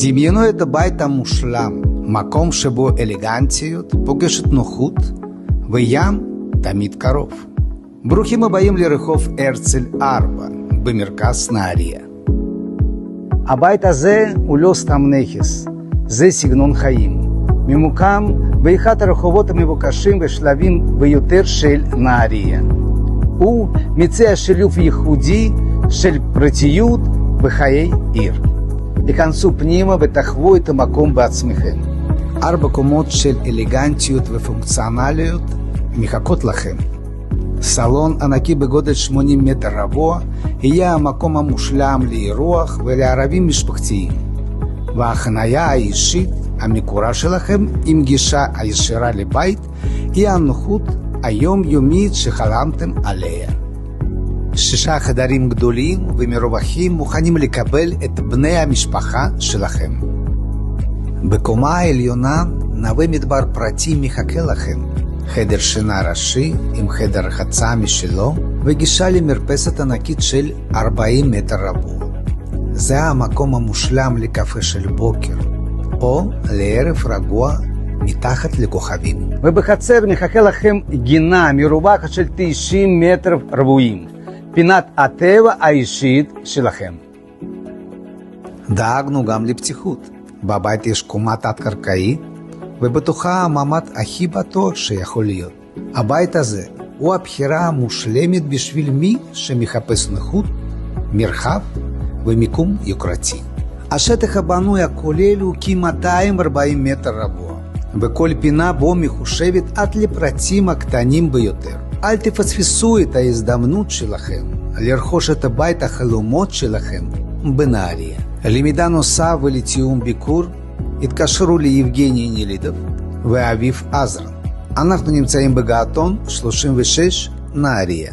דמיינו את הבית המושלם, מקום שבו אלגנטיות פוגשת נוחות וים תמיד קרוב. ברוכים הבאים לרחוב הרצל 4 במרכז נהריה. הבית הזה הוא לא סתם נכס, זה סגנון חיים. ממוקם באחד הרחובות המבוקשים בשלבים ביותר של נהריה. הוא מציע שילוב ייחודי של פרטיות וחיי עיר. תיכנסו פנימה ותחוו את המקום בעצמכם. 4 קומות של אלגנטיות ופונקציונליות מחכות לכם. סלון ענקי בגודל 80 מטר רבוע יהיה המקום המושלם לאירוח ולערבים משפחתיים. והחנייה האישית המקורה שלכם עם גישה הישרה לבית היא הנוחות היומיומית שחלמתם עליה. 6 חדרים גדולים ומרווחים מוכנים לקבל את בני המשפחה שלכם. בקומה העליונה נווה מדבר פרטי מחכה לכם. חדר שינה ראשי עם חדר רחצה משלו וגישה למרפסת ענקית של 40 מטר רבוע. זה המקום המושלם לקפה של בוקר או לערב רגוע מתחת לכוכבים. ובחצר מחכה לכם גינה מרווחת של 90 מטר רבועים, פינת הטבע האישית שלכם. דאגנו גם לפתיחות. בבית יש קומה תת-קרקעית ובתוכה הממ"ד הכי בטוח שיכול להיות. הבית הזה הוא הבחירה המושלמת בשביל מי שמחפש נוחות, מרחב ומיקום יוקרתי. השטח הבנוי הכולל הוא כ-240 מטר רבוע, וכל פינה בו מחושבת עד לפרטים הקטנים ביותר. אל תפספסו את ההזדמנות שלכם לרכוש את הבית החלומות שלכם בנהריה. למידע נוסף ולתיאום ביקור התקשרו ליבגני נילידוב ואביב עזרן. אנחנו נמצאים בגעתון 36 נהריה.